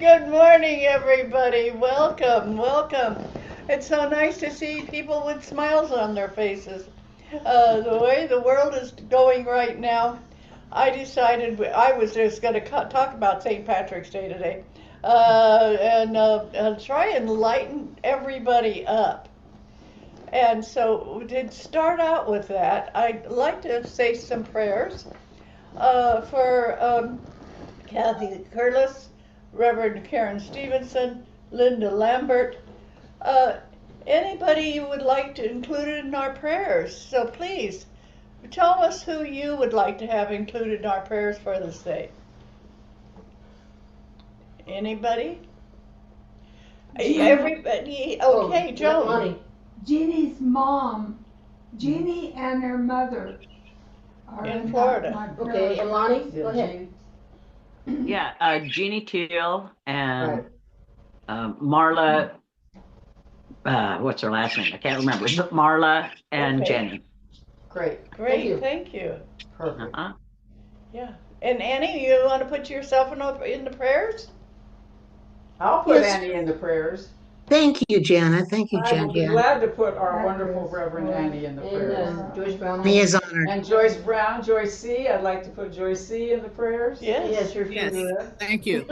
Good morning, everybody. Welcome, welcome. It's so nice to see people with smiles on their faces. The way the world is going right now, I decided I was just going to talk about St. Patrick's Day today and try and lighten everybody up. And so, to start out with that, I'd like to say some prayers for Kathy Curtis, Reverend Karen Stevenson, Linda Lambert, uh, anybody you would like to include in our prayers. So please tell us who you would like to have included in our prayers for this day. Anybody? Everybody? Okay, Joan. Lonnie. Jeannie's mom, Jeannie and her mother are In Florida. my Okay, and Lonnie, go ahead. Yeah, Jeannie Teal and Right. Marla. What's her last name? I can't remember. Marla and Okay. Jenny. Great. Great, thank you. Perfect. Uh-huh. Yeah. And Annie, you want to put yourself in the prayers? I'll put Yes. Annie in the prayers. Thank you, Jana. Thank you, I will be Jan. glad to put our That wonderful is Reverend great. Annie in the prayers. And Joyce Brown. He is honored. And Joyce Brown, Joyce C. I'd like to put Joyce C. in the prayers. Yes. Yes, your Yes. finger. Thank you.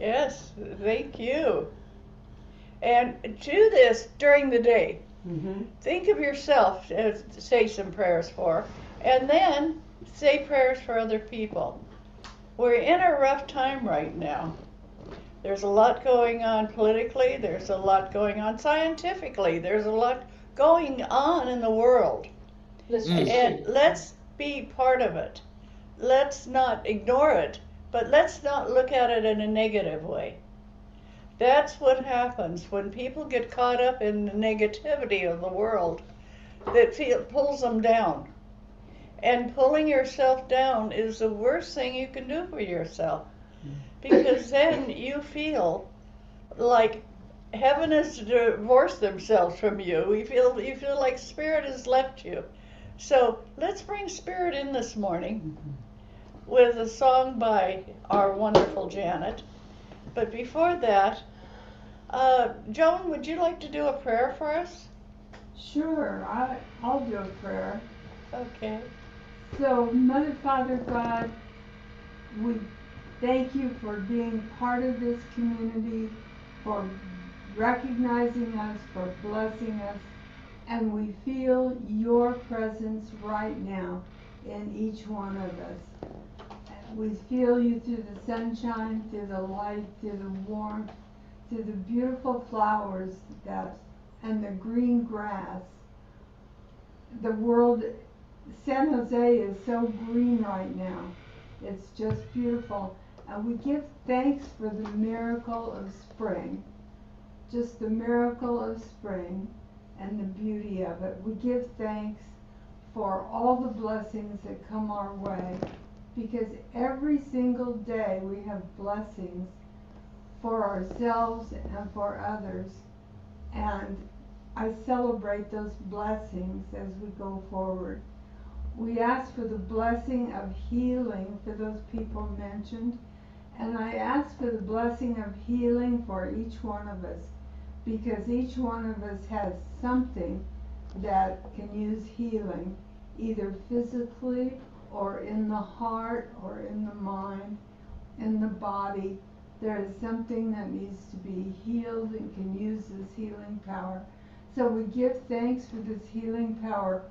Yes, thank you. And do this during the day. Mm-hmm. Think of yourself to say some prayers for, and then say prayers for other people. We're in a rough time right now. There's a lot going on politically, there's a lot going on scientifically, there's a lot going on in the world. And let's be part of it. Let's not ignore it, but let's not look at it in a negative way. That's what happens when people get caught up in the negativity of the world that pulls them down. And pulling yourself down is the worst thing you can do for yourself, because then you feel like heaven has divorced themselves from you. You feel like spirit has left you. So let's bring spirit in this morning with a song by our wonderful Janet. But before that, Joan, would you like to do a prayer for us? Sure, I'll do a prayer. Okay. So, Mother, Father, God, we thank you for being part of this community, for recognizing us, for blessing us, and we feel your presence right now in each one of us. We feel you through the sunshine, through the light, through the warmth, through the beautiful flowers and the green grass. The world, San Jose is so green right now. It's just beautiful. And we give thanks for the miracle of spring. Just the miracle of spring and the beauty of it. We give thanks for all the blessings that come our way, because every single day we have blessings for ourselves and for others. And I celebrate those blessings as we go forward. We ask for the blessing of healing for those people mentioned, and I ask for the blessing of healing for each one of us, because each one of us has something that can use healing, either physically or in the heart or in the mind, in the body. There is something that needs to be healed and can use this healing power. So we give thanks for this healing power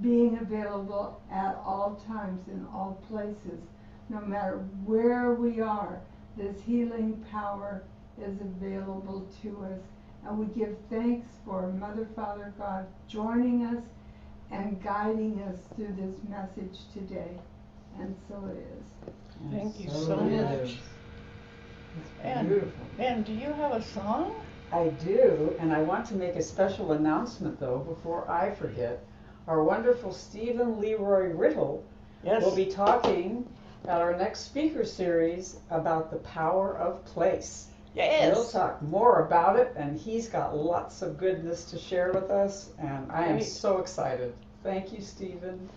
being available at all times in all places. No matter where we are, this healing power is available to us. And we give thanks for Mother, Father, God joining us and guiding us through this message today. And so it is. Thank you so much. And do you have a song? I do, and I want to make a special announcement though before I forget. Our wonderful Stephen Leroy Riddle will be talking at our next speaker series about the power of place. Yes. We'll talk more about it, and he's got lots of goodness to share with us, and I am so excited. Thank you, Stephen.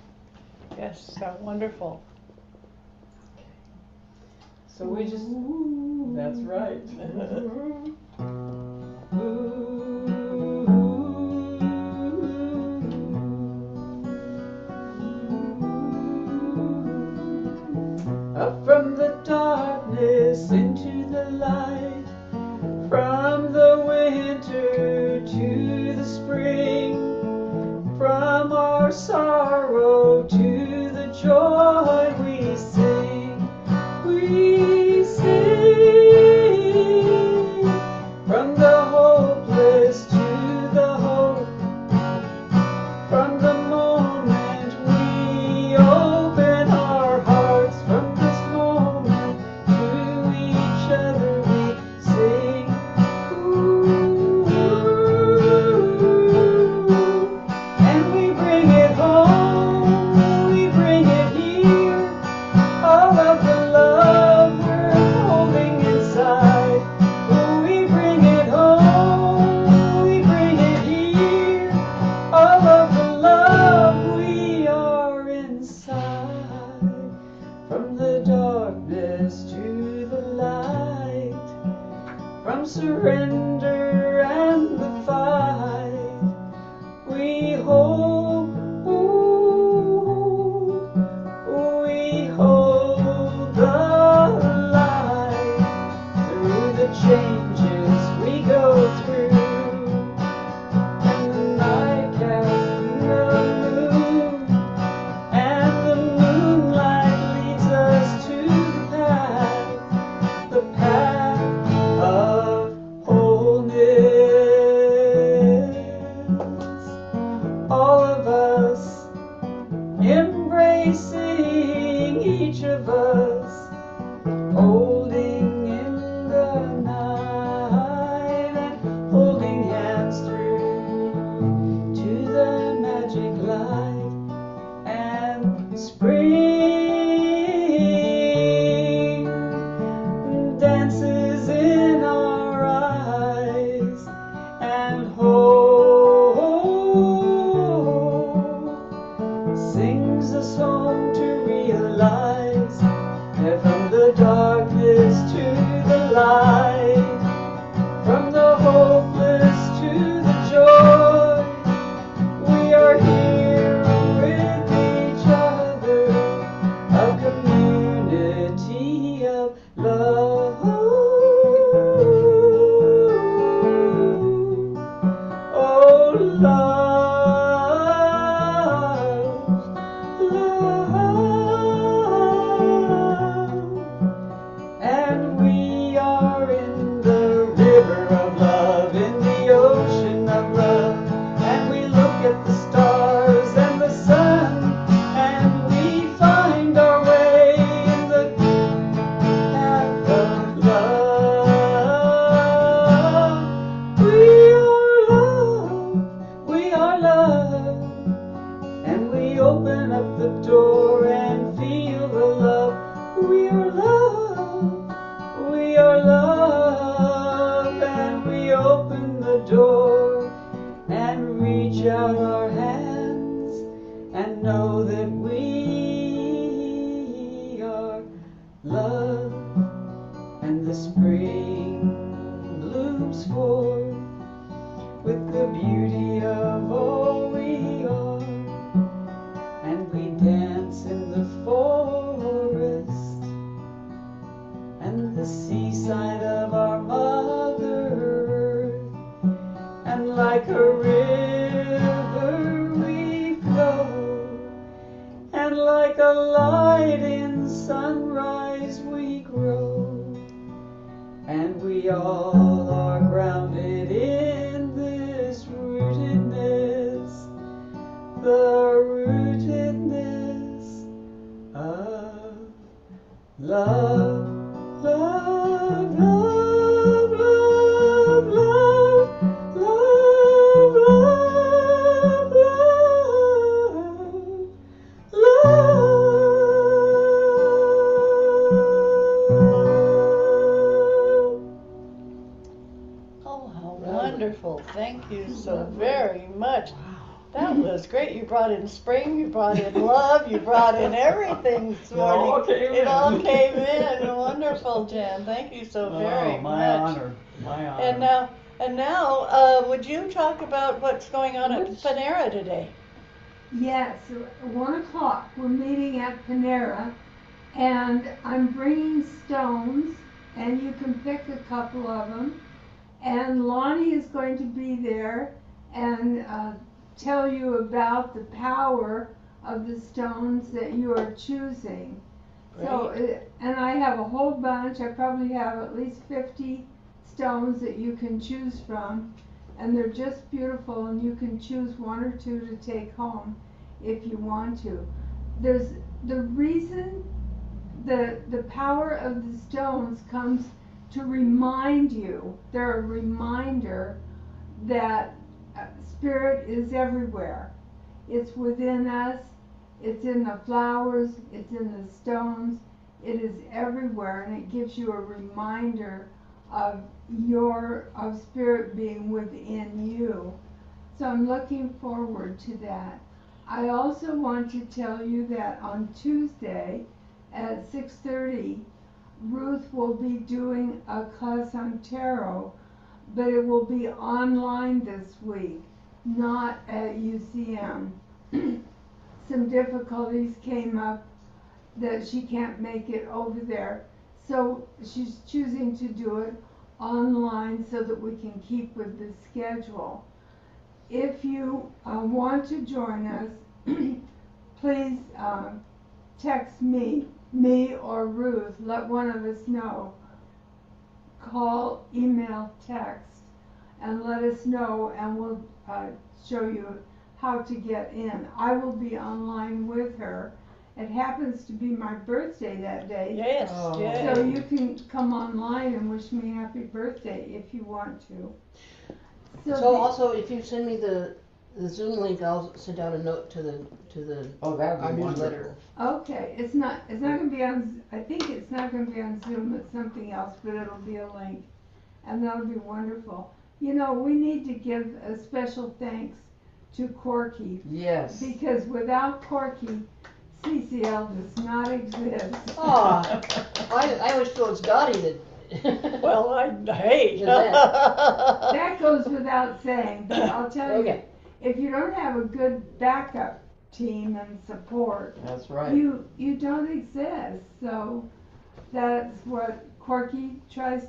Yes, so wonderful. So we just, that's right. Up from the darkness into the light, from the winter to the spring, from our sorrow to the joy we sing, we sing. From the hopeless to the hope, from the moment we open our hearts, from this moment to each other we sing. Ooh, and we bring it home, we bring it here, all of the love we're holding inside. Ooh, we bring it home, we bring it here, all of the love we are inside. From the darkness to the light, from surrender and the fight, we hold, we hold the light through the changes we go through. And the night casts the moon, and the moonlight leads us to the path of wholeness. All of us embracing each of us, holding in the night and holding hands through to the magic light and spring dances in our eyes, and hope sings us home to realize that from the darkness to the light, from the hopeless to the joy, we are here with each other, a community of love. Oh, love, love. And we are in the river of love, in the ocean of love, and we look at the stars and the sun, and we find our way in the path of love. We are love, and we open up the door and feel the love. We are love, we are love, and we open the door and reach out our hands and know that we are love. And the spring blooms forth with the beauty of all we are, and we dance in the forest and the seaside of our Mother Earth, and like a river we flow, and like a light in sunrise we grow, and we all are grounded in this rootedness, the rootedness of love. Love, love, love, love, love, love, love. Oh, how wonderful. Thank you so very much. That That was great. You brought in spring, you brought in love, you brought in everything this morning. It all came in. Wonderful, Jan. Thank you so very Oh, much. my honor. My honor. And now, would you talk about what's going on at Panera today? Yes, 1 o'clock, we're meeting at Panera, and I'm bringing stones, and you can pick a couple of them, and Lonnie is going to be there and tell you about the power of the stones that you are choosing. So, and I have a whole bunch. I probably have at least 50 stones that you can choose from, and they're just beautiful, and you can choose 1 or 2 to take home if you want to. There's the reason the power of the stones comes to remind you. They're a reminder that spirit is everywhere. It's within us. It's in the flowers. It's in the stones. It is everywhere, and it gives you a reminder of spirit being within you. So I'm looking forward to that. I also want to tell you that on Tuesday at 6:30, Ruth will be doing a class on tarot, but it will be online this week, not at UCM. Some difficulties came up that she can't make it over there, so she's choosing to do it online so that we can keep with the schedule. If you want to join us, please text me or Ruth. Let one of us know. Call, email, text, and let us know, and we'll show you how to get in. I will be online with her. It happens to be my birthday that day. Yes, yes. So you can come online and wish me happy birthday if you want to. So also, if you send me the Zoom link, I'll send out a note to the Oh, that our would be newsletter. wonderful. Okay, it's not gonna be on, I think it's not gonna be on Zoom, it's something else, but it'll be a link, and that'll be wonderful. You know, we need to give a special thanks to Corky, Yes. because without Corky, CCL does not exist. Aw, I always feel it's Dottie that. Well, hey. That goes without saying, but I'll tell you, Okay. if you don't have a good backup team and support, That's right. you don't exist. So that's what Corky does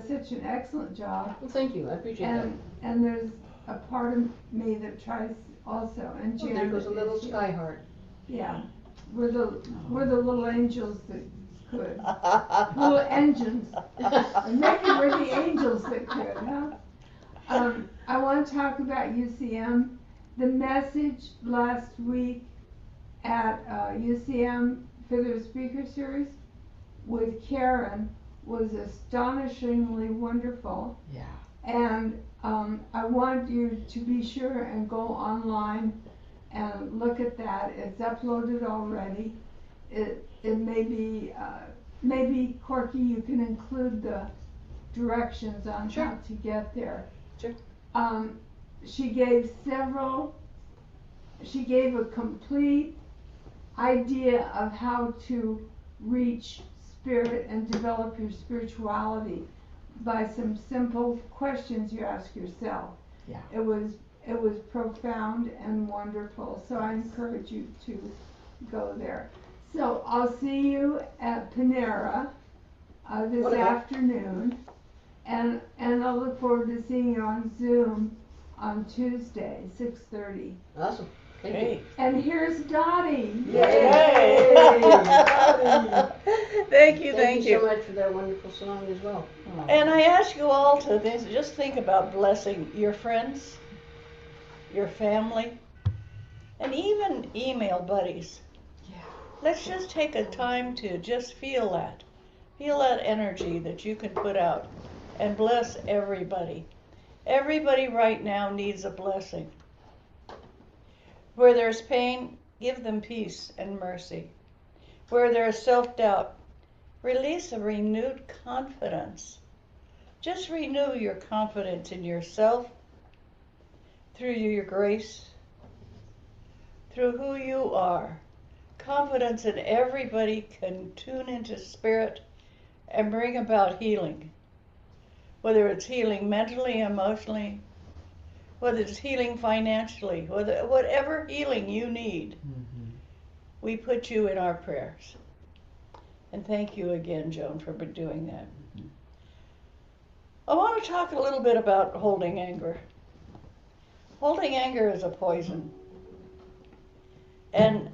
such an excellent job, Well, thank you. I appreciate that. and there's a part of me that tries also, and Oh, there Janet goes a little is here. sky heart. Yeah, we're the little angels that could, little engines, and maybe we're the angels that could, huh? I want to talk about UCM. The message last week at UCM for their speaker series with Karen was astonishingly wonderful. Yeah. And I want you to be sure and go online and look at that. It's uploaded already. It may be, maybe Corky, you can include the directions on Sure. how to get there. Sure. She gave a complete idea of how to reach spirit and develop your spirituality by some simple questions you ask yourself. Yeah. It was profound and wonderful, so I encourage you to go there. So I'll see you at Panera this Wonderful. afternoon, and I'll look forward to seeing you on Zoom on Tuesday, 6:30. Awesome. Thank you. Hey. And here's Dottie. Yay! Thank you, Thank you so much for that wonderful song as well. And I ask you all to just think about blessing your friends, your family, and even email buddies. Yeah. Let's just take a time to just feel that energy that you can put out and bless everybody. Everybody right now needs a blessing. Where there's pain, give them peace and mercy. Where there's self-doubt, release a renewed confidence. Just renew your confidence in yourself, through your grace, through who you are. Confidence that everybody can tune into spirit and bring about healing. Whether it's healing mentally, emotionally, whether it's healing financially, whatever healing you need, we put you in our prayers. And thank you again, Joan, for doing that. I want to talk a little bit about holding anger. Holding anger is a poison. And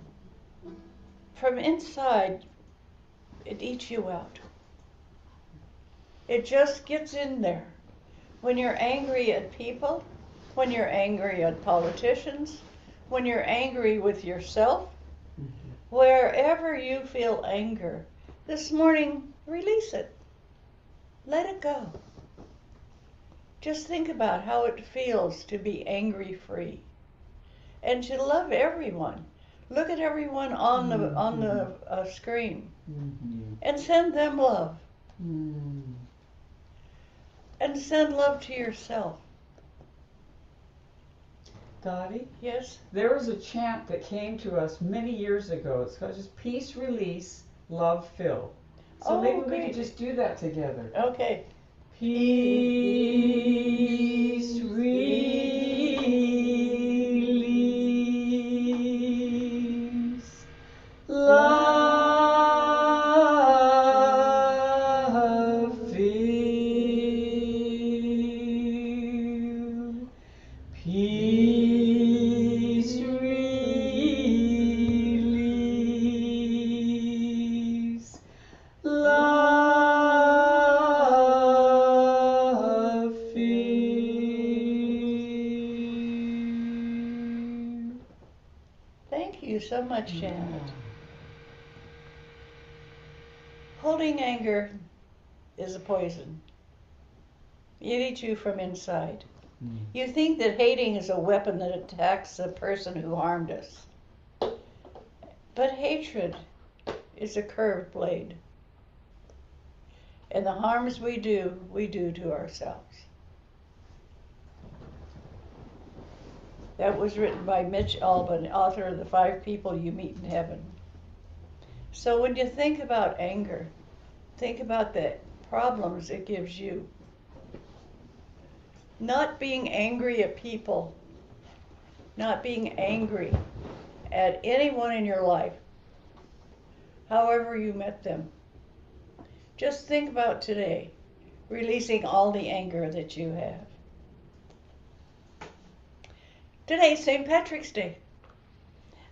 from inside, it eats you out. It just gets in there. When you're angry at people, when you're angry at politicians, when you're angry with yourself, wherever you feel anger, this morning, release it. Let it go. Just think about how it feels to be angry-free and to love everyone. Look at everyone on the screen and send them love. And send love to yourself. Dottie? Yes? There was a chant that came to us many years ago. It's called just peace, release, love, fill. So maybe we could just do that together. Okay. Peace, release, love, feel. Peace, release, love, feel. Thank you so much, Janet. Holding anger is a poison. It eats you from inside. You think that hating is a weapon that attacks the person who harmed us. But hatred is a curved blade. And the harms we do to ourselves. That was written by Mitch Albom, author of The 5 People You Meet in Heaven. So when you think about anger, think about the problems it gives you. Not being angry at people, not being angry at anyone in your life, however you met them. Just think about today, releasing all the anger that you have. Today's St. Patrick's Day.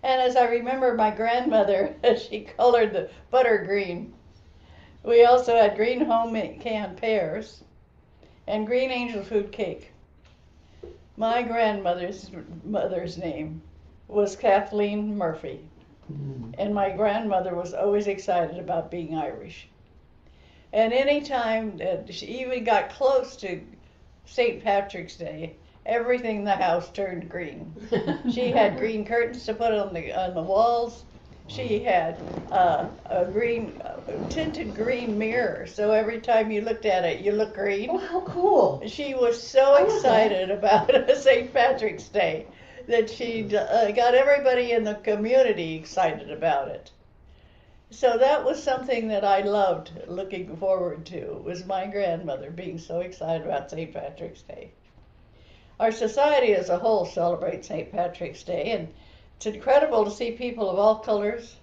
And as I remember my grandmother, she colored the butter green. We also had green homemade canned pears and green angel food cake. My grandmother's mother's name was Kathleen Murphy. And my grandmother was always excited about being Irish. And any time that she even got close to St. Patrick's Day, everything in the house turned green. She had green curtains to put on the walls. She had a tinted green mirror, so every time you looked at it, you looked green. Oh, how cool. She was so excited about St. Patrick's Day that she got everybody in the community excited about it. So that was something that I loved looking forward to, was my grandmother being so excited about St. Patrick's Day. Our society as a whole celebrates St. Patrick's Day, and it's incredible to see people of all colors,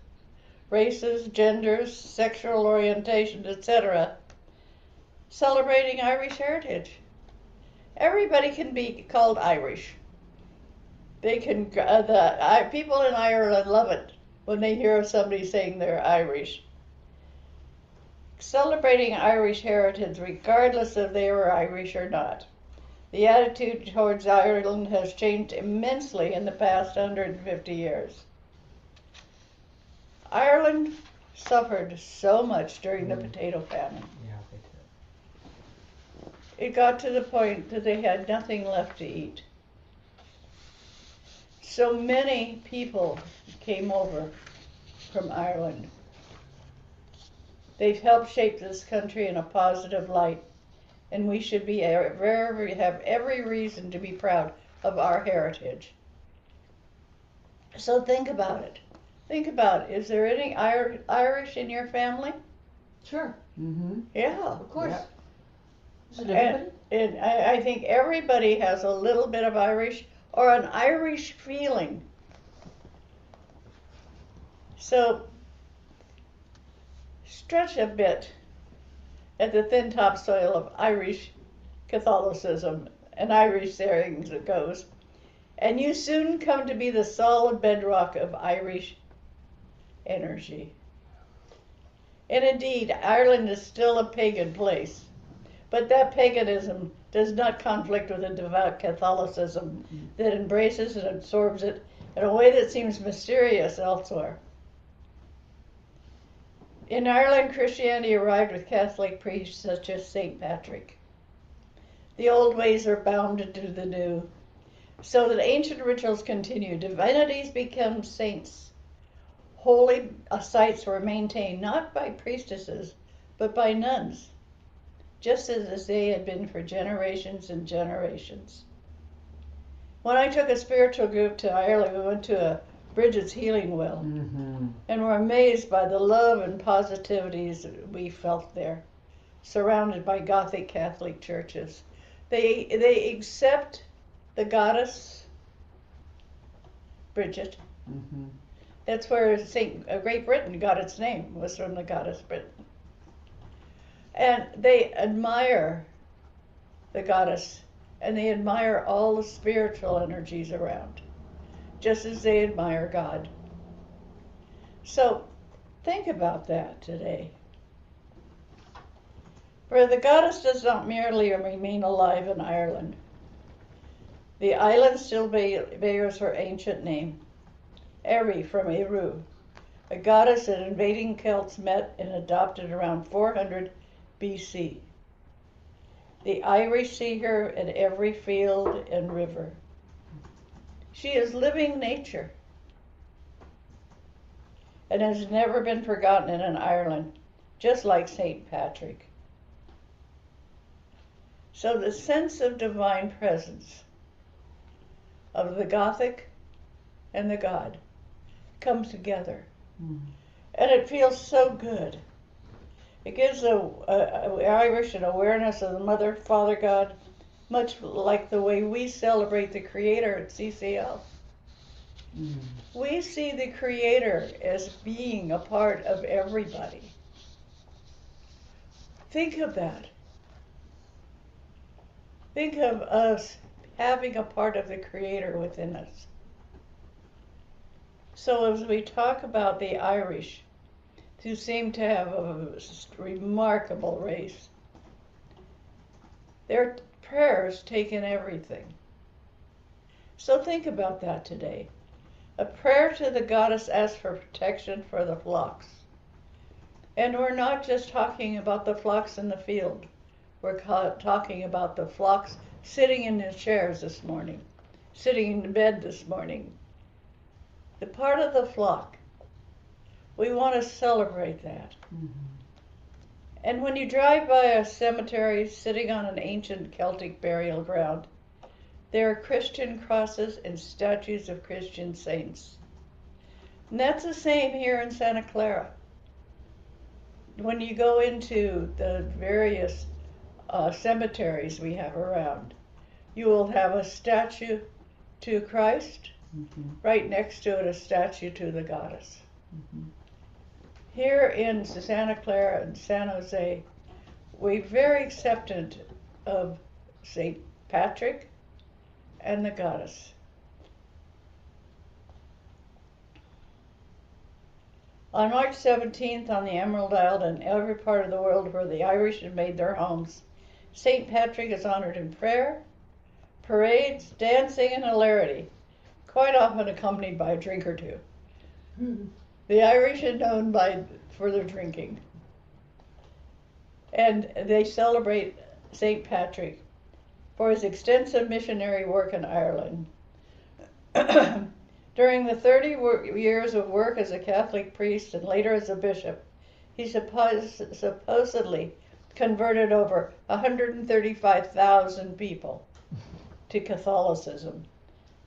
races, genders, sexual orientations, etc., celebrating Irish heritage. Everybody can be called Irish. They can. People in Ireland love it when they hear somebody saying they're Irish. Celebrating Irish heritage, regardless if they were Irish or not. The attitude towards Ireland has changed immensely in the past 150 years. Ireland suffered so much during the potato famine. Yeah, they did. It got to the point that they had nothing left to eat. So many people came over from Ireland. They've helped shape this country in a positive light, and we should have every reason to be proud of our heritage. So think about it. Think about it. Is there any Irish in your family? Sure, Mm-hmm. Yeah. of course. Yeah. Is it everybody? And I think everybody has a little bit of Irish or an Irish feeling. So stretch a bit at the thin topsoil of Irish Catholicism and Irish sayings it goes, and you soon come to be the solid bedrock of Irish energy. And indeed, Ireland is still a pagan place, but that paganism does not conflict with a devout Catholicism that embraces and absorbs it in a way that seems mysterious elsewhere. In Ireland, Christianity arrived with Catholic priests such as St. Patrick. The old ways are bound to the new, so that ancient rituals continue. Divinities become saints. Holy sites were maintained not by priestesses, but by nuns, just as they had been for generations and generations. When I took a spiritual group to Ireland, we went to a Bridget's Healing Well, Mm-hmm. and were amazed by the love and positivities we felt there, surrounded by Gothic Catholic churches. They accept the goddess Bridget. Mm-hmm. That's where Great Britain got its name, was from the goddess Britain. And they admire the goddess, and they admire all the spiritual energies around, just as they admire God. So think about that today. For the goddess does not merely remain alive in Ireland. The island still bears her ancient name, Eri from Eru, a goddess that invading Celts met and adopted around 400 BC. The Irish see her at every field and river. She is living nature and has never been forgotten in Ireland, just like St. Patrick. So the sense of divine presence of the Gothic and the God comes together. Mm-hmm. And it feels so good. It gives the Irish an awareness of the Mother, Father God, much like the way we celebrate the Creator at CCL. Mm-hmm. We see the Creator as being a part of everybody. Think of that. Think of us having a part of the Creator within us. So as we talk about the Irish, who seem to have a remarkable race, their prayers take in everything. So think about that today. A prayer to the goddess asks for protection for the flocks. And we're not just talking about the flocks in the field. We're talking about the flocks sitting in the chairs this morning, sitting in the bed this morning. The part of the flock. We want to celebrate that. Mm-hmm. And when you drive by a cemetery sitting on an ancient Celtic burial ground, there are Christian crosses and statues of Christian saints. And that's the same here in Santa Clara. When you go into the various cemeteries we have around, you will have a statue to Christ, Mm-hmm. right next to it a statue to the goddess. Mm-hmm. Here in Santa Clara and San Jose, we're very acceptant of St. Patrick and the goddess. On March 17th, on the Emerald Isle and every part of the world where the Irish have made their homes, St. Patrick is honored in prayer, parades, dancing, and hilarity, quite often accompanied by a drink or two. The Irish are known for their drinking. And they celebrate St. Patrick for his extensive missionary work in Ireland. During the 30 years of work as a Catholic priest and later as a bishop, he supposedly converted over 135,000 people. to Catholicism,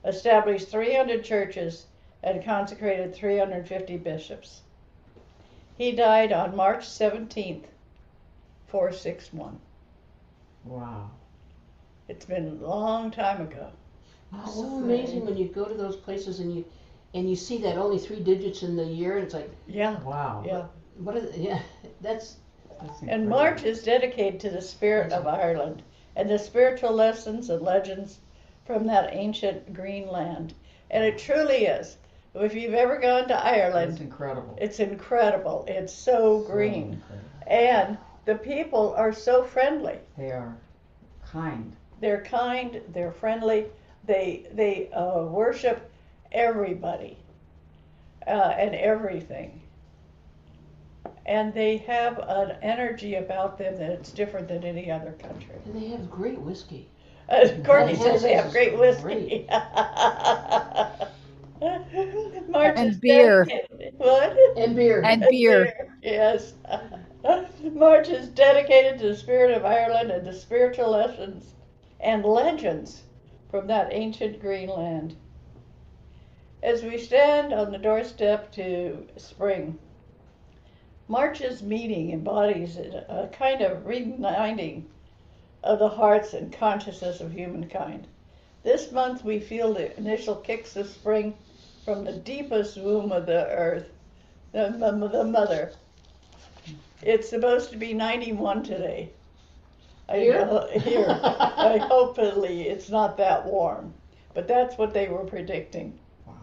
established 300 churches, and consecrated 350 bishops. He died on March 17th, 461. Wow. It's been a long time ago. It's so amazing when you go to those places and you see that only 3 digits in the year, and it's like, Yeah. Wow. Yeah. what is yeah, that's And incredible. March is dedicated to the spirit of Ireland and the spiritual lessons and legends from that ancient green land. And it truly is. If you've ever gone to It's Ireland, incredible. it's incredible. It's so green. incredible. And the people are so friendly. They are kind. They're kind, they're friendly, they worship everybody and everything. And they have an energy about them that's different than any other country. and they have great whiskey. Courtney That says they have is great whiskey. March And is beer. dedicated. What? And beer. And beer. Yes. March is dedicated to the spirit of Ireland and the spiritual lessons and legends from that ancient green land. As we stand on the doorstep to spring, March's meeting embodies a kind of reuniting of the hearts and consciousness of humankind. This month we feel the initial kicks of spring from the deepest womb of the earth, the mother. It's supposed to be 91 today. Here. Hopefully it's not that warm, but that's what they were predicting. Wow.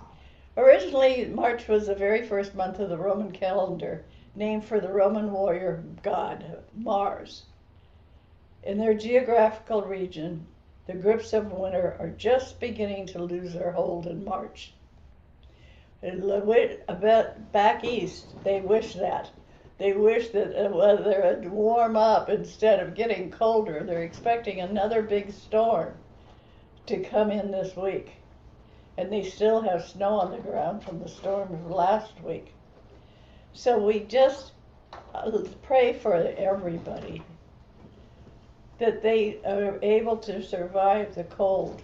Originally, March was the very first month of the Roman calendar, named for the Roman warrior god Mars. In their geographical region, the grips of winter are just beginning to lose their hold in March. Back east, they wish that. They wish that the weather would warm up instead of getting colder. They're expecting another big storm to come in this week. And they still have snow on the ground from the storm of last week. So we just pray for everybody that they are able to survive the cold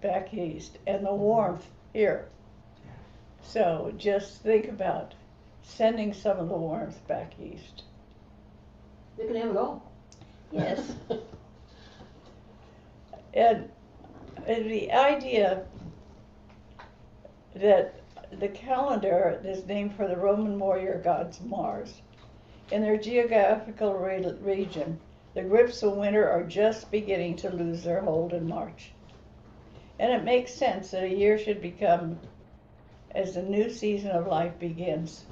back east and the warmth here. So just think about sending some of the warmth back east. They can have it all. Yes. And the idea that the calendar is named for the Roman warrior gods Mars. In their geographical region, the grips of winter are just beginning to lose their hold in March. And it makes sense that a year should become as the new season of life begins.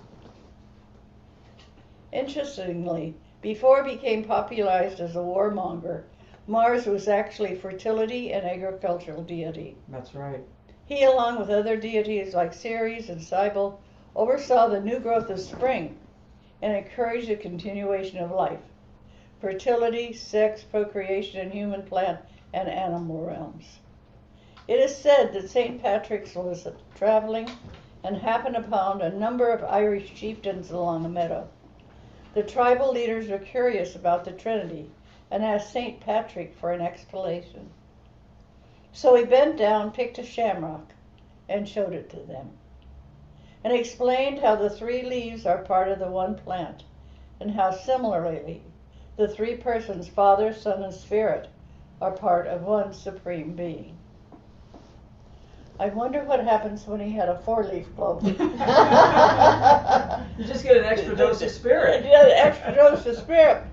Interestingly, before he became popularized as a warmonger, Mars was actually fertility and agricultural deity. That's right. He, along with other deities like Ceres and Cybele, oversaw the new growth of spring and encouraged the continuation of life, fertility, sex, procreation in human, plant, and animal realms. It is said that St. Patrick's was traveling and happened upon a number of Irish chieftains along a meadow. The tribal leaders were curious about the Trinity and asked St. Patrick for an explanation. So he bent down, picked a shamrock, and showed it to them, and explained how the 3 leaves are part of the one plant, and how similarly the 3 persons, Father, Son, and Spirit, are part of one supreme being. I wonder what happens when he had a 4-leaf clover. You just get an extra dose of spirit. Yeah, an extra dose of spirit.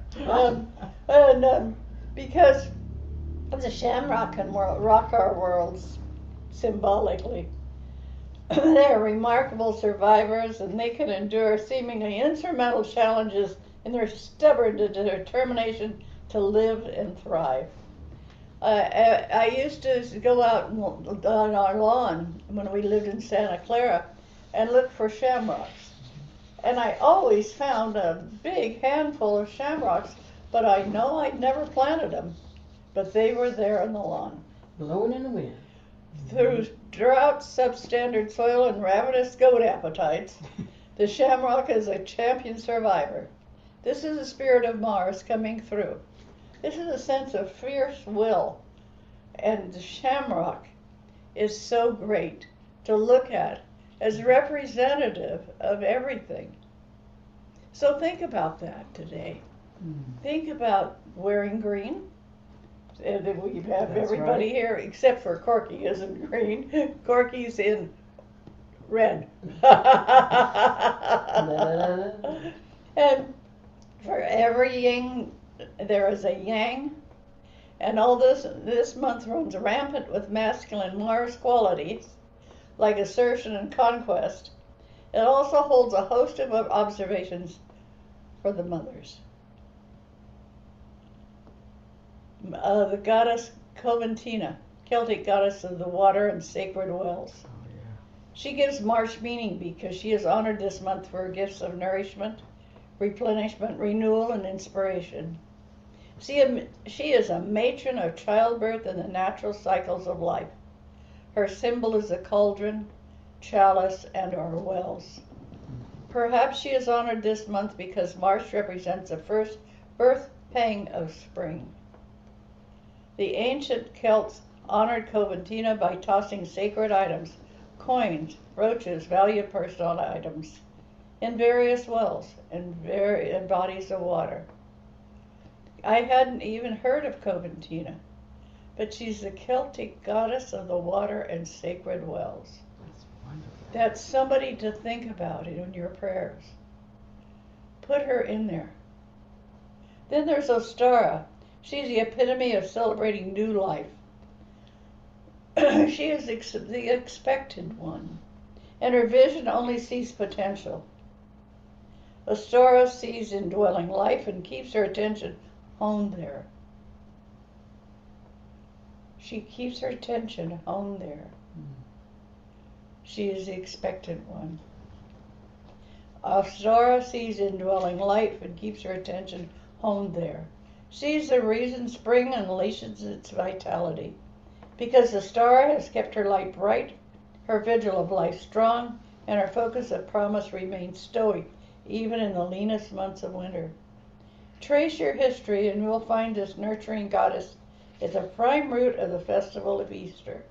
Because the shamrock can rock our worlds symbolically. They are remarkable survivors, and they can endure seemingly insurmountable challenges in their stubborn determination to live and thrive. I used to go out on our lawn when we lived in Santa Clara and look for shamrocks. And I always found a big handful of shamrocks, but I know I'd never planted them. But they were there on the lawn. Blowing in the wind. Through drought, substandard soil, and ravenous goat appetites, the shamrock is a champion survivor. This is the spirit of Mars coming through. This is a sense of fierce will And the shamrock is so great to look at as representative of everything. So think about that today. Think about wearing green. And then we have That's everybody right. here except for Corky isn't green. Corky's in red. And for every yin, there is a yang. And all this month runs rampant with masculine Mars qualities, like assertion and conquest. It also holds a host of observations for the mothers. The goddess Coventina, Celtic goddess of the water and sacred wells. Oh, yeah. She gives March meaning because she is honored this month for her gifts of nourishment, replenishment, renewal, and inspiration. She is a matron of childbirth and the natural cycles of life. Her symbol is a cauldron, chalice, and/or wells. Perhaps she is honored this month because March represents the first birth pang of spring. The ancient Celts honored Coventina by tossing sacred items, coins, brooches, valued personal items, in various wells and bodies of water. I hadn't even heard of Coventina, but she's the Celtic goddess of the water and sacred wells. That's wonderful. That's somebody to think about in your prayers. Put her in there. Then there's Ostara. She's the epitome of celebrating new life. She is the expected one, and her vision only sees potential. Ostara sees indwelling life and keeps her attention honed there. She keeps her attention honed there. She is the expected one. Ostara sees indwelling life and keeps her attention honed there. She's the reason spring unleashes its vitality, because the star has kept her light bright, her vigil of life strong, and her focus of promise remains stoic even in the leanest months of winter. Trace your history and you'll find this nurturing goddess is the prime root of the festival of Easter.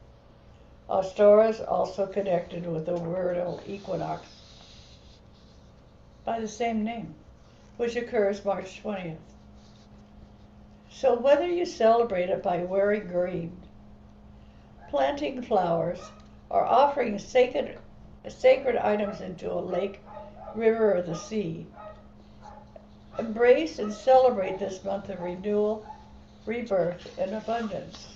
Ostara is also connected with the vernal equinox by the same name, which occurs March 20th. So whether you celebrate it by wearing green, planting flowers, or offering sacred items into a lake, river, or the sea, embrace and celebrate this month of renewal, rebirth, and abundance.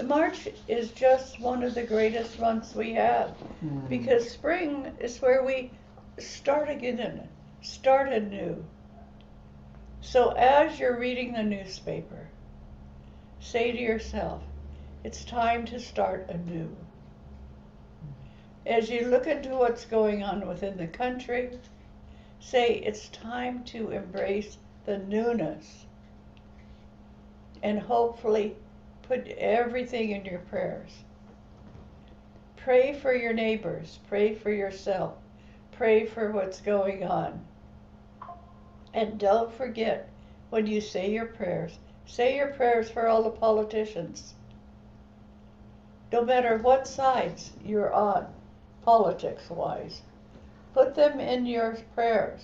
March is just one of the greatest months we have, because spring is where we start again, start anew. So as you're reading the newspaper, say to yourself, it's time to start anew. As you look into what's going on within the country, say it's time to embrace the newness and hopefully put everything in your prayers. Pray for your neighbors, pray for yourself, pray for what's going on. And don't forget, when you say your prayers for all the politicians. No matter what sides you're on, politics-wise, put them in your prayers.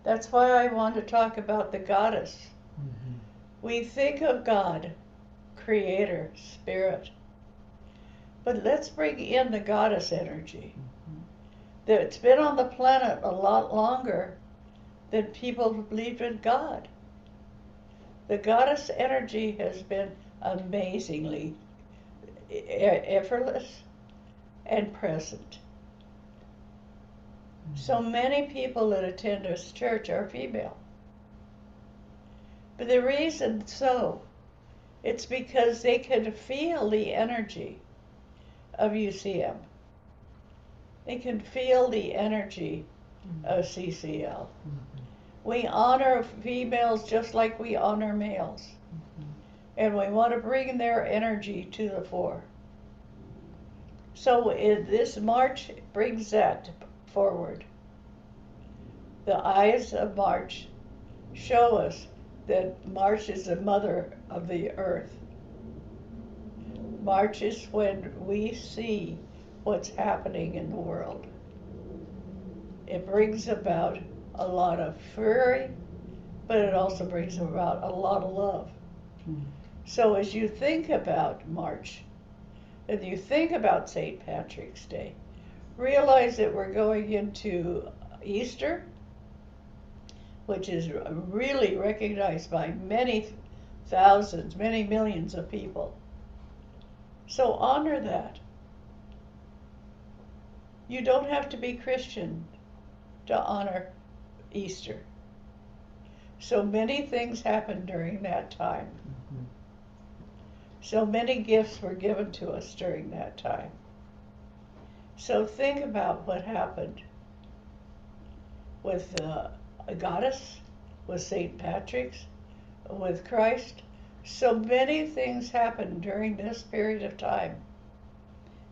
That's why I want to talk about the goddess. We think of God, Creator, Spirit, but let's bring in the goddess energy. That's been on the planet a lot longer than people who believe in God. The goddess energy has been amazingly effortless and present. So many people that attend this church are female. But the reason it's because they can feel the energy of UCM. They can feel the energy of CCL. We honor females just like we honor males. And we want to bring their energy to the fore. So this March brings that forward. The eyes of March show us that March is the mother of the earth. March is when we see what's happening in the world. It brings about a lot of fury, but it also brings about a lot of love. So as you think about March, and you think about St. Patrick's Day, realize that we're going into Easter, which is really recognized by many thousands, many millions of people. So honor that. You don't have to be Christian to honor Easter. So many things happened during that time. So many gifts were given to us during that time. So think about what happened with a goddess, with St. Patrick's, with Christ. So many things happened during this period of time.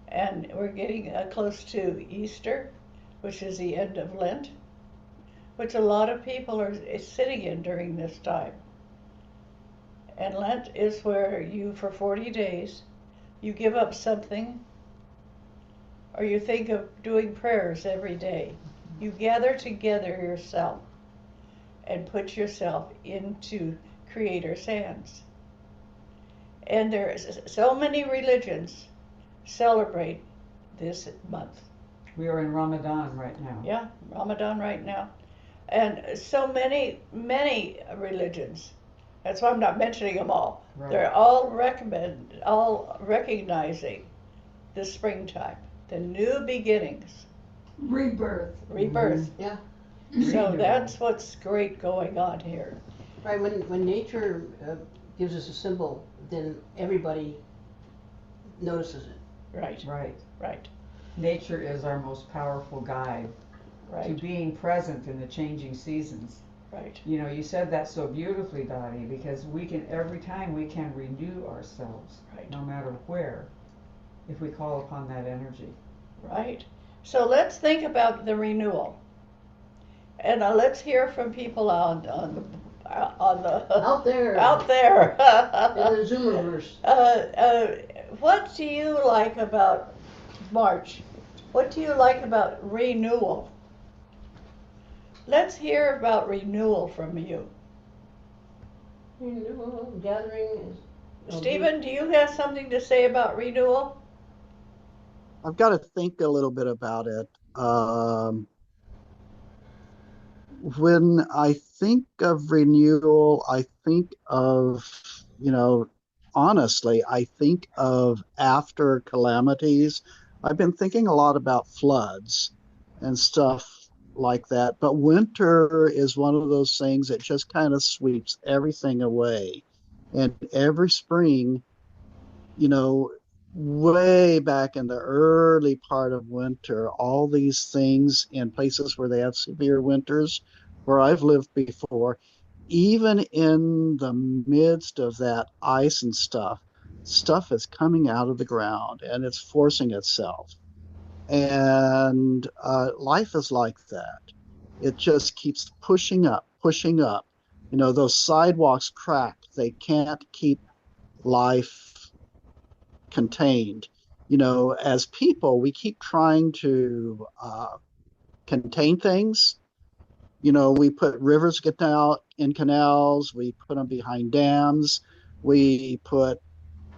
And we're getting close to Easter, which is the end of Lent, which a lot of people are sitting in during this time. And Lent is where you, for 40 days, you give up something, or you think of doing prayers every day. You gather together yourself and put yourself into Creator's hands. And there's so many religions celebrate this month. We are in Ramadan right now. Yeah, Ramadan right now. And so many religions. That's why I'm not mentioning them all. Right. They're all recognizing the springtime, the new beginnings. Rebirth. Rebirth. Yeah. So that's what's great going on here. Right, when nature gives us a symbol, then everybody notices it. Right, Right. Nature is our most powerful guide to right, being present in the changing seasons. right. You know, you said that so beautifully, Dottie, because every time we can renew ourselves, Right. no matter where, if we call upon that energy. Right. So let's think about the renewal. And let's hear from people on the Out there. out there. In the Zoomerverse. What do you like about March? What do you like about renewal? Let's hear about renewal from you. Renewal, gathering is. Stephen, do you have something to say about renewal? I've got to think a little bit about it. When I think of renewal, I think of, honestly, I think of after calamities. I've been thinking a lot about floods and stuff like that. But winter is one of those things that just kind of sweeps everything away. And every spring, you know, way back in the early part of winter, all these things in places where they have severe winters, where I've lived before, even in the midst of that ice and stuff is coming out of the ground and it's forcing itself. And life is like that. It just keeps pushing up, pushing up. You know, those sidewalks crack. They can't keep life contained. You know, as people, we keep trying to contain things. You know, we put rivers get out in canals, we put them behind dams, we put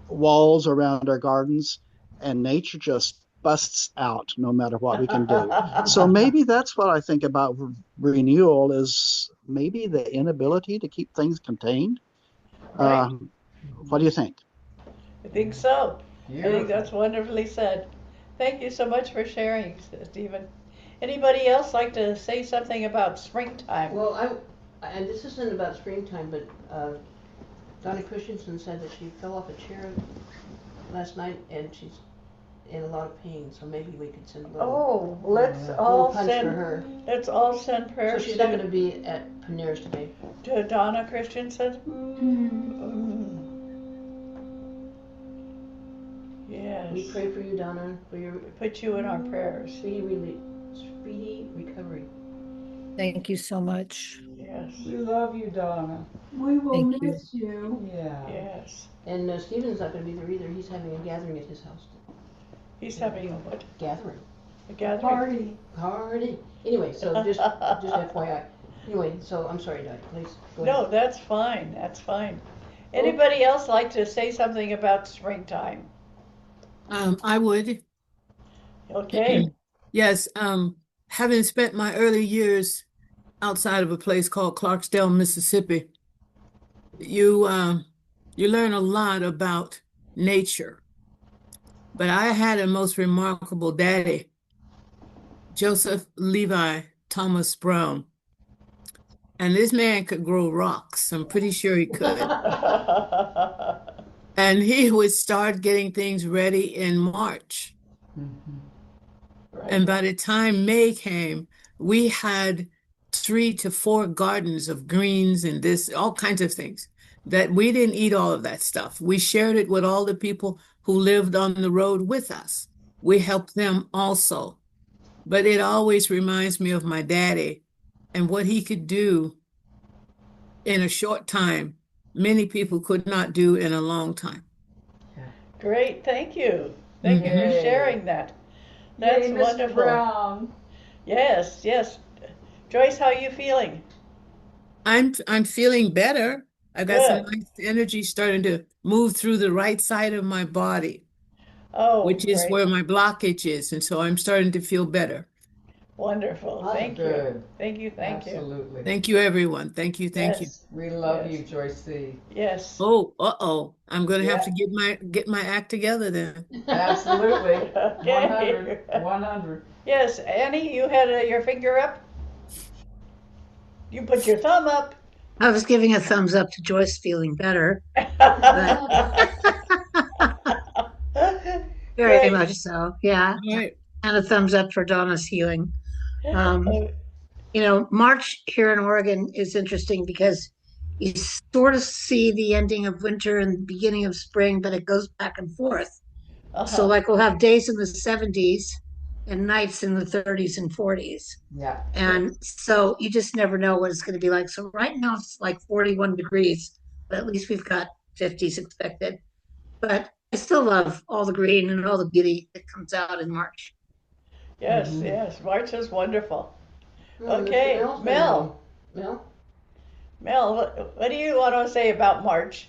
walls around our gardens, and nature just busts out no matter what we can do. So maybe that's what I think about renewal is maybe the inability to keep things contained. Right. What do you think? I think so. Beautiful. I think that's wonderfully said. Thank you so much for sharing, Stephen. Anybody else like to say something about springtime? Well, and this isn't about springtime, but Donna Christensen said that she fell off a chair last night and she's in a lot of pain. So maybe we could send a little. Let's all punch for her. Let's all send So prayers she's not going to be at Pears today. to Donna Christensen. Yes. We pray for you, Donna, for your Put you in our prayers. speedy recovery. Thank you so much. Yes. We love you, Donna. We will Thank you. miss you. Yeah. Yes. And Stephen's not gonna be there either. He's having a gathering at his house. He's having a what? Gathering. A gathering? Party. Party. Anyway, so just FYI. Anyway, so I'm sorry, Dottie, please go ahead. No, that's fine. That's fine. Anybody else like to say something about springtime? I would. Okay. Yes, having spent my early years outside of a place called Clarksdale, Mississippi, you learn a lot about nature. But I had a most remarkable daddy, Joseph Levi Thomas Brown. And this man could grow rocks. I'm pretty sure he could. And he would start getting things ready in March. Right. And by the time May came, we had 3 to 4 gardens of greens and this, all kinds of things that we didn't eat all of that stuff. We shared it with all the people who lived on the road with us. We helped them also. But it always reminds me of my daddy and what he could do in a short time. Many people could not do in a long time. Great. Thank you. Thank you for Yay. sharing that. That's Yay, Mr. wonderful. Brown. Yes, yes. Joyce, how are you feeling? I'm feeling better. I got some Good. nice energy starting to move through the right side of my body, Oh, which is great. where my blockage is, and so I'm starting to feel better. Wonderful. Awesome. Thank you. Good. Thank you. Thank you. Absolutely. Thank you, everyone. Thank you, thank you. Yes. We love Yes. you, Joyce C. Yes. Oh, uh-oh. I'm gonna have Yeah. to get my act together then. Absolutely. Okay. 100. 100. Yes, Annie, you had your finger up? You put your thumb up. I was giving a thumbs up to Joyce feeling better, very Great. much so. Yeah. All right. And a thumbs up for Donna's healing. March here in Oregon is interesting because you sort of see the ending of winter and the beginning of spring, but it goes back and forth. So, like, we'll have days in the 70s and nights in the 30s and 40s. Yeah. And so you just never know what it's going to be like. So, right now it's like 41 degrees, but at least we've got 50s expected. But I still love all the green and all the beauty that comes out in March. Yes, yes. March is wonderful. Mr. Okay, Mel's Mel. been on. Mel, what do you want to say about March?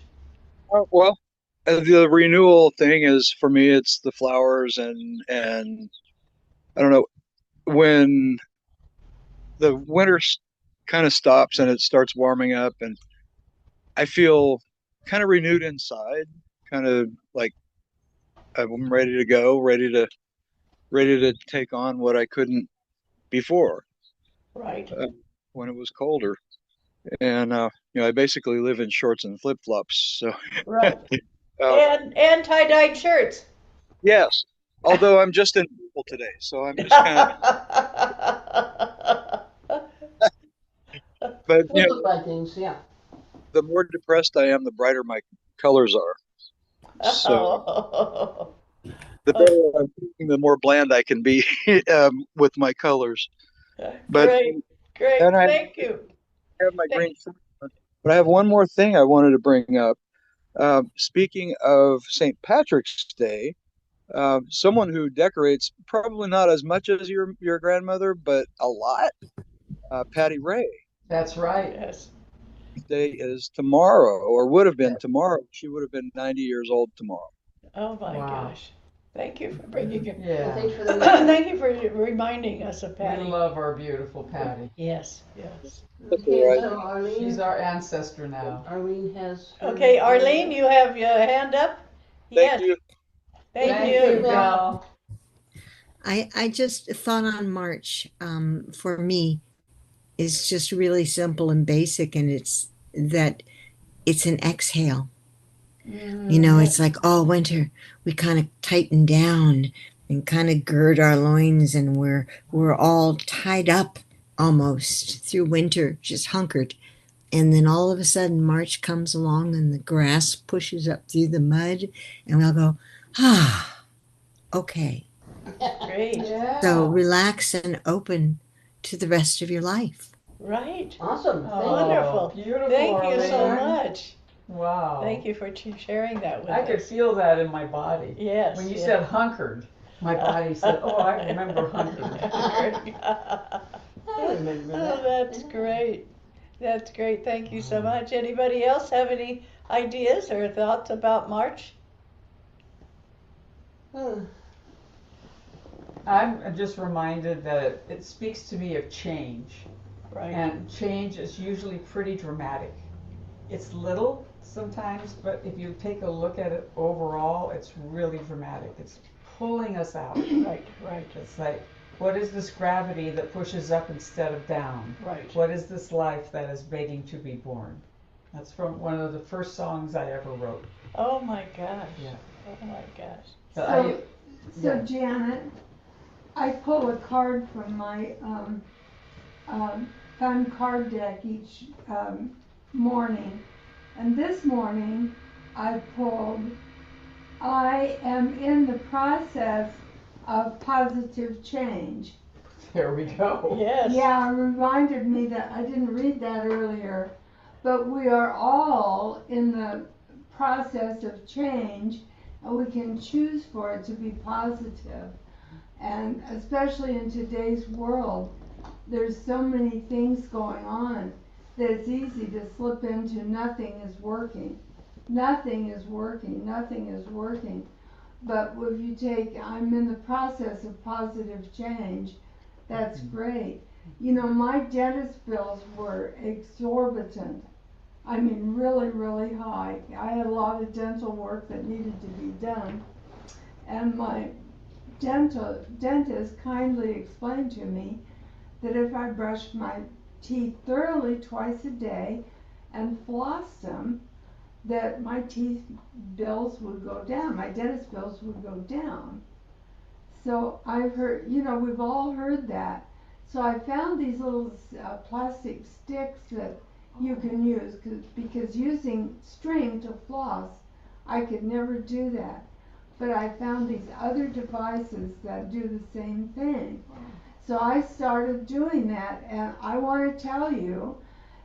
Well, the renewal thing is for me, it's the flowers and I don't know when the winter kind of stops and it starts warming up, and I feel kind of renewed inside, kind of like I'm ready to go, ready to take on what I couldn't before Right. when it was colder. And I basically live in shorts and flip-flops, so Right. uh, And tie-dyed shirts. yes. Although I'm just in purple today, so I'm just kind of. But We look like things, yeah. the more depressed I am, the brighter my colors are. So the better I'm feeling, the more bland I can be with my colors. But Great, great. and I Thank you. have my green shirt on. But I have one more thing I wanted to bring up. Speaking of St. Patrick's Day, someone who decorates probably not as much as your grandmother, but a lot, Patty Ray. That's right. Yes. Day is tomorrow, or would have been tomorrow. She would have been 90 years old tomorrow. Oh my Wow. gosh. Thank you for bringing it. Well, Yeah. thanks for the Thank you for reminding us of We Patty. love our beautiful Patty. Yes, yes. Okay, Right. so Arlene. She's our ancestor now. Arlene has. her Okay, hand Arlene, up. you have your hand up? Thank Yes. you. Thank you. Val. I just thought on March, for me, is just really simple and basic, and it's that it's an exhale. It's like all winter we kind of tighten down and kind of gird our loins, and we're all tied up almost through winter, just hunkered. And then all of a sudden March comes along and the grass pushes up through the mud, and we'll go, okay. Great. Yeah. So relax and open to the rest of your life. Right. Awesome. Thank Oh, Wonderful. beautiful, Thank you so Arlene. much. Wow. Thank you for sharing that with I us. could feel that in my body. Yes. When you yes. said hunkered, my body said, oh, I remember hunkered. I remember that. Oh, that's great. That's great. Thank you so much. Anybody else have any ideas or thoughts about March? I'm just reminded that it speaks to me of change. Right. And change is usually pretty dramatic. It's little sometimes, but if you take a look at it overall, it's really dramatic. It's pulling us out. Right, right. It's like, what is this gravity that pushes up instead of down? Right. What is this life that is begging to be born? That's from one of the first songs I ever wrote. Oh my gosh. Yeah. Oh my gosh. But So Janet, I pull a card from my fun card deck each morning. And this morning I pulled, I am in the process of positive change. There we go. Yes. Yeah, it reminded me that I didn't read that earlier, but we are all in the process of change, and we can choose for it to be positive. And especially in today's world, there's so many things going on that it's easy to slip into nothing is working. Nothing is working, nothing is working. But if you take, I'm in the process of positive change, that's great. You know, my dentist bills were exorbitant. I mean, really, really high. I had a lot of dental work that needed to be done. And my dentist kindly explained to me that if I brushed my teeth thoroughly twice a day and flossed them, that my teeth bills would go down, my dentist bills would go down. So I've heard, you know, we've all heard that. So I found these little plastic sticks that you can use, because using string to floss, I could never do that. But I found these other devices that do the same thing. So I started doing that, and I want to tell you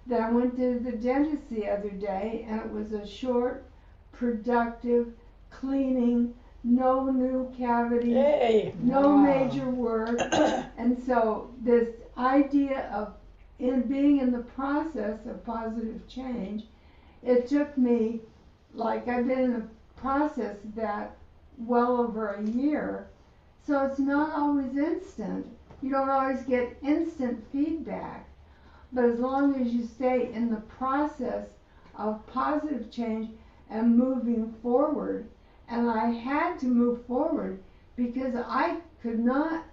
that I went to the dentist the other day, and it was a short, productive cleaning, no new cavities, Yay. no Wow. major work. And so this idea of being in the process of positive change, it took me, like I've been in the process of that well over a year, so it's not always instant. You don't always get instant feedback, but as long as you stay in the process of positive change and moving forward, and I had to move forward because I could not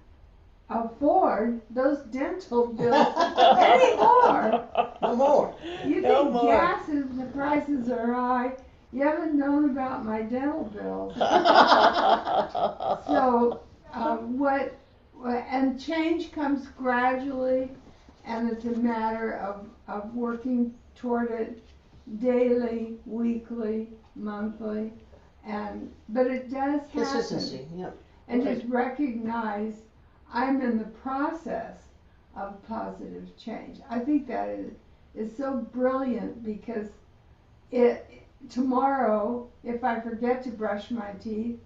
afford those dental bills anymore. No more. You No think more. gas is, the prices are high, you haven't known about my dental bills. So and change comes gradually, and it's a matter of working toward it daily, weekly, monthly, but it does happen. Consistency, yep. And just recognize I'm in the process of positive change. I think that is so brilliant, because tomorrow, if I forget to brush my teeth,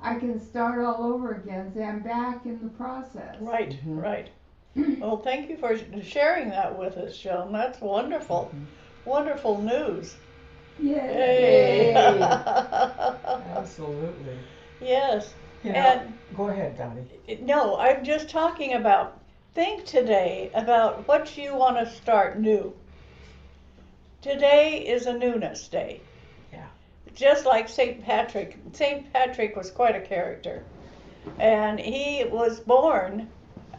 I can start all over again, say I'm back in the process. Right, right. Well, thank you for sharing that with us, Joan. That's wonderful. Wonderful news. Yay! Yay. Absolutely. Yes. You know, And go ahead, Dottie. no, I'm just talking about, think today about what you want to start new. Today is a newness day. Yeah. Just like St. Patrick. St. Patrick was quite a character. And he was born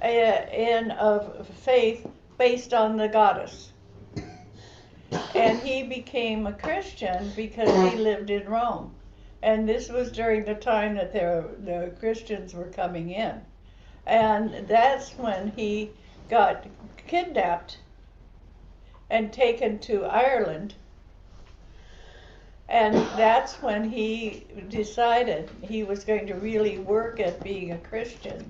in a faith based on the goddess. And he became a Christian because he lived in Rome. And this was during the time that the Christians were coming in. And that's when he got kidnapped and taken to Ireland. And that's when he decided he was going to really work at being a Christian.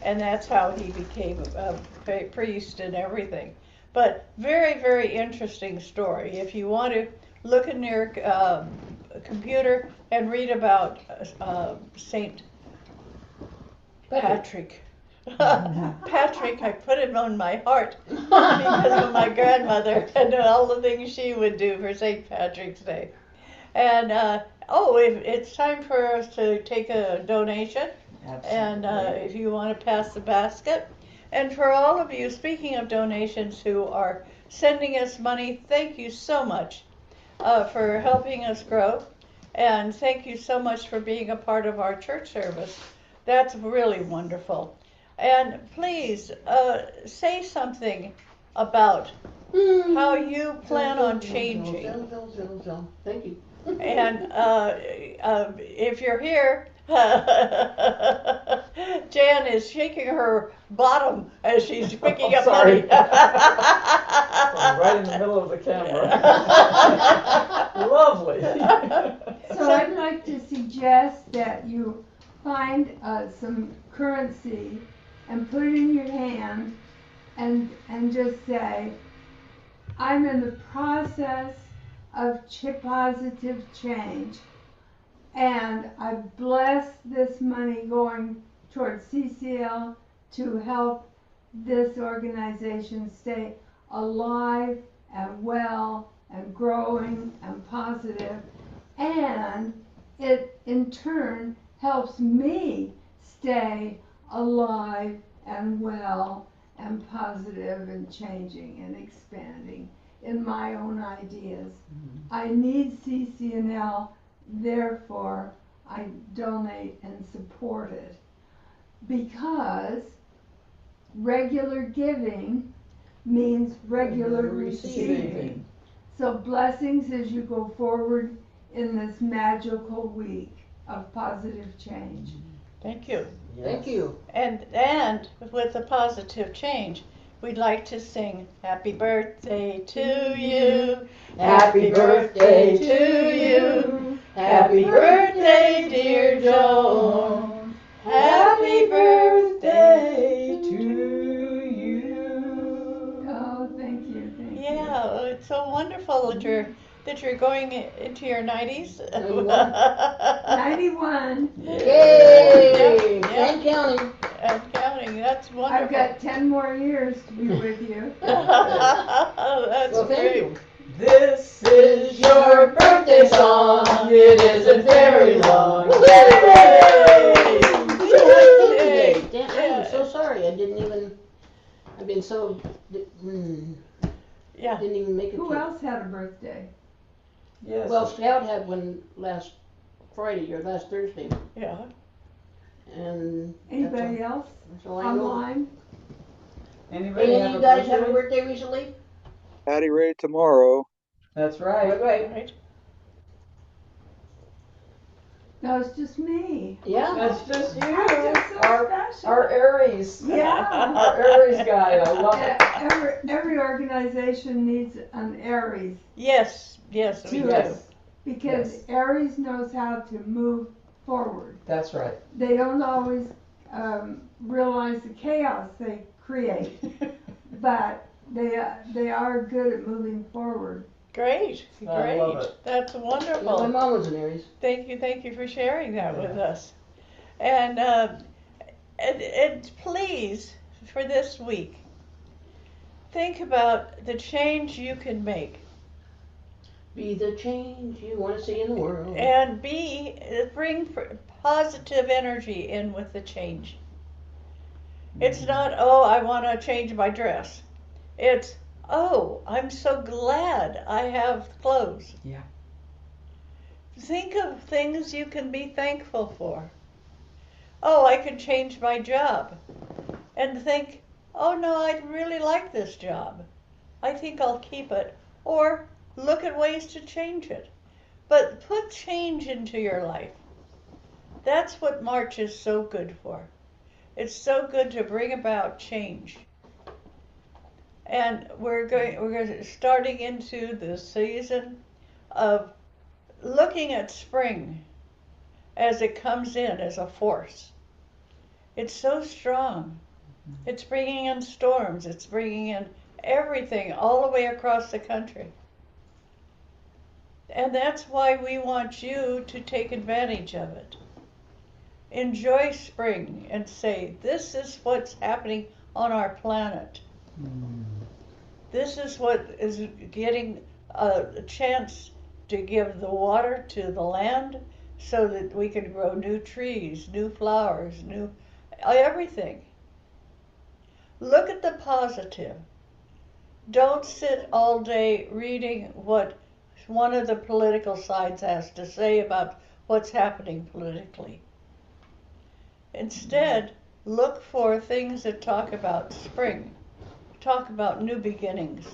And that's how he became a priest and everything. But very, very interesting story. If you want to look in your computer and read about Saint Patrick. Patrick, I put him on my heart because of my grandmother and all the things she would do for St. Patrick's Day. And it's time for us to take a donation. Absolutely. And if you want to pass the basket. And for all of you, speaking of donations who are sending us money, thank you so much for helping us grow. And thank you so much for being a part of our church service. That's really wonderful. And please say something about how you plan on changing. Thank you. And if you're here, Jan is shaking her bottom as she's picking up sorry. money. Right in the middle of the camera. Lovely. So I'd like to suggest that you find some currency and put it in your hand and just say, I'm in the process of positive change, and I bless this money going towards CCL to help this organization stay alive and well and growing and positive, and it in turn helps me stay alive and well and positive and changing and expanding in my own ideas. I need CCNL, therefore I donate and support it, because regular giving means regular receiving. So blessings as you go forward in this magical week of positive change. Thank you. Yes. Thank you. And with the positive change, we'd like to sing Happy Birthday to you. Happy birthday to you. Happy birthday, dear Joan. Happy birthday to you. Oh, thank you, thank you. Yeah, it's so wonderful that you're going into your 90s. 91. Yay! Yep. And counting. And counting. That's wonderful. I've got 10 more years to be with you. That's Well, thank great. you. This is your birthday song. It isn't very long. Yay! Yay! Damn, I'm so sorry. I didn't even. I've been so. Yeah. Didn't even make it. Who else had a birthday? Yes. Well, Scout had one last Friday or last Thursday, Yeah. and Anybody else that's all I know. online? Anybody Any have of you a guys have a birthday? birthday recently? Patty Ray tomorrow. That's right. Right. No, it's just me. Yeah. That's just you. I'm just so special. Our Aries. Yeah. Our Aries guy. I love it. Every organization needs an Aries, Yes, we Yes. do. Yes. because Yes. Aries knows how to move forward. That's right. They don't always realize the chaos they create, but they are good at moving forward. Great, I love great. it. That's My wonderful. mom was an Aries. Thank you for sharing that with Yeah. us. And please, for this week, think about the change you can make, Be the change you want to see in the world. and bring positive energy in with the change. It's not, oh, I want to change my dress. It's, oh, I'm so glad I have clothes. Yeah. Think of things you can be thankful for. Oh, I could change my job. And think, oh no, I really like this job. I think I'll keep it. Or look at ways to change it. But put change into your life. That's what March is so good for. It's so good to bring about change. And we're starting into the season of looking at spring as it comes in as a force. It's so strong. It's bringing in storms. It's bringing in everything all the way across the country. And that's why we want you to take advantage of it. Enjoy spring and say, this is what's happening on our planet. This is what is getting a chance to give the water to the land so that we can grow new trees, new flowers, new everything. Look at the positive. Don't sit all day reading what one of the political sides has to say about what's happening politically. Instead, look for things that talk about spring, talk about new beginnings,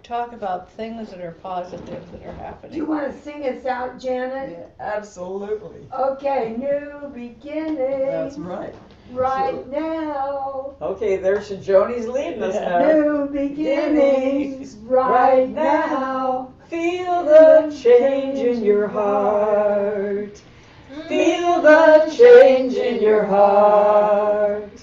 talk about things that are positive that are happening. Do you want to sing us out, Janet? Yeah, absolutely. Okay, new beginning. That's right. Right now. Okay, there's Joni's leading us now. New beginnings right now. Feel the change in your heart. Feel the change in your heart.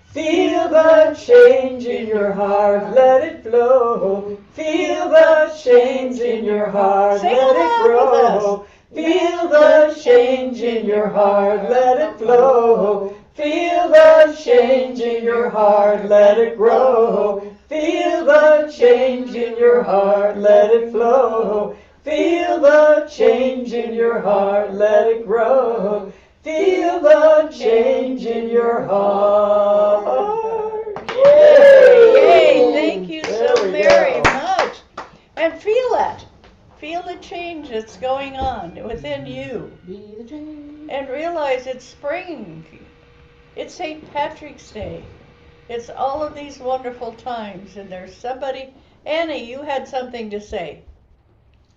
Feel the change in your heart. Let it flow. Feel the change in your heart. Let it grow. Feel the change in your heart. Let it flow. Feel the change in your heart. Let it grow. Feel the change in your heart. Let it flow. Feel the change in your heart. Let it grow. Feel the change in your heart. Yay! Thank you so very much. And feel that. Feel the change that's going on within you. Be the change. And realize it's spring. It's St. Patrick's Day. It's all of these wonderful times. And there's somebody, Annie, you had something to say.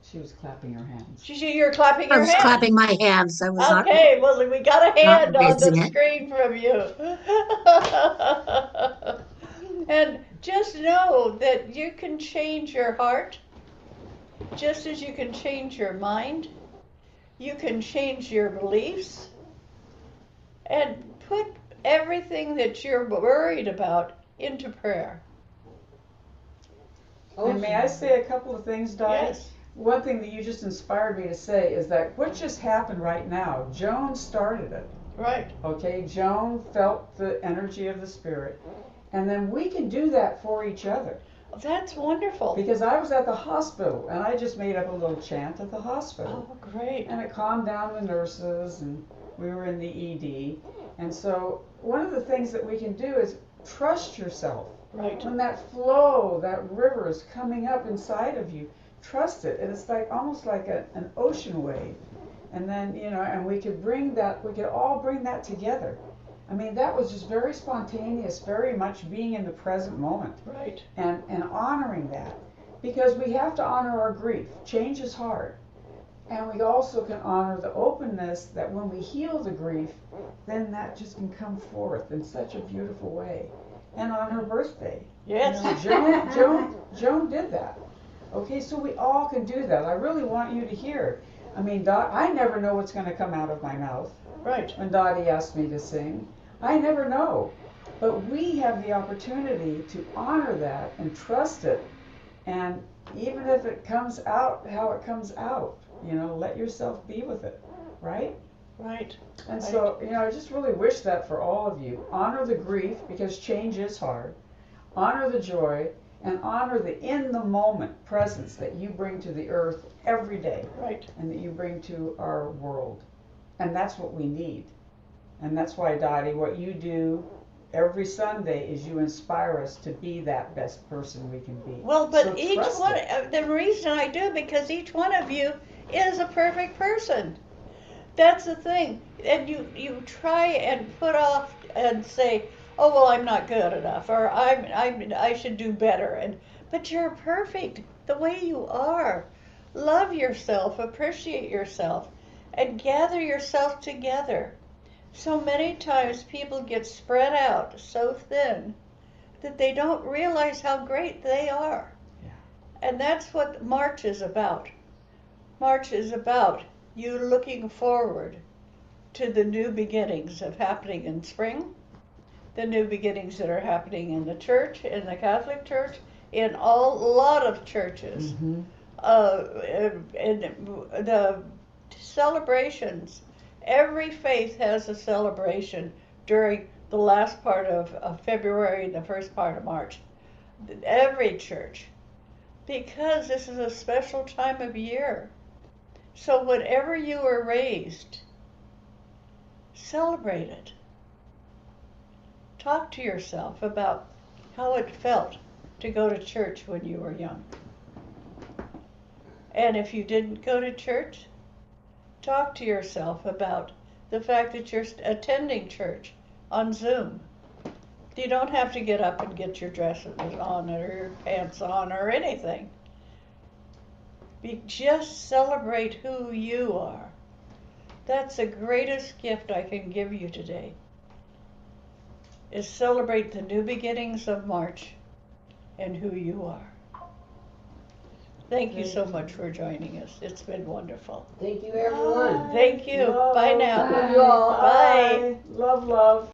She was clapping her hands. You're clapping I your was hands. clapping my hands. I was Okay, well, we got a hand on the raising it. screen from you. And just know that you can change your heart just as you can change your mind. You can change your beliefs and put everything that you're worried about into prayer. And may I say a couple of things, Dottie? Yes. One thing that you just inspired me to say is that what just happened right now, Joan started it. Right. Okay, Joan felt the energy of the Spirit. And then we can do that for each other. That's wonderful. Because I was at the hospital and I just made up a little chant at the hospital. Oh, great. And it calmed down the nurses and we were in the ED. And so one of the things that we can do is trust yourself. Right. When that flow, that river is coming up inside of you, trust it. And it's like almost like an ocean wave. And then, and we could all bring that together. I mean, that was just very spontaneous, very much being in the present moment. Right. And honoring that. Because we have to honor our grief. Change is hard. And we also can honor the openness that when we heal the grief, then that just can come forth in such a beautiful way. And on her birthday. Yes. Joan did that. Okay, so we all can do that. I really want you to hear it. I mean, I never know what's going to come out of my mouth. Right. When Dottie asked me to sing. I never know. But we have the opportunity to honor that and trust it. And even if it comes out how it comes out, let yourself be with it. Right? Right. And so, I just really wish that for all of you. Honor the grief, because change is hard. Honor the joy, and honor the in-the-moment presence that you bring to the earth every day. Right. And that you bring to our world. And that's what we need. And that's why, Dottie, what you do every Sunday is you inspire us to be that best person we can be. Well, but So each trust one, it. the reason I do, because each one of you is a perfect person. That's the thing. And you try and put off and say, oh, well, I'm not good enough, or I should do better. But you're perfect the way you are. Love yourself, appreciate yourself, and gather yourself together. So many times people get spread out so thin that they don't realize how great they are. Yeah. And that's what March is about. March is about you looking forward to the new beginnings of happening in spring, the new beginnings that are happening in the church, in the Catholic Church, in a lot of churches. Mm-hmm. And the celebrations, every faith has a celebration during the last part of February and the first part of March. Every church. Because this is a special time of year. So whatever you were raised, celebrate it. Talk to yourself about how it felt to go to church when you were young. And if you didn't go to church, talk to yourself about the fact that you're attending church on Zoom. You don't have to get up and get your dresses on or your pants on or anything. Just celebrate who you are. That's the greatest gift I can give you today, is celebrate the new beginnings of March and who you are. Thank you so much for joining us. It's been wonderful. Thank you, everyone. Thank you. Love. Bye now. Love you all. Bye. Love, love.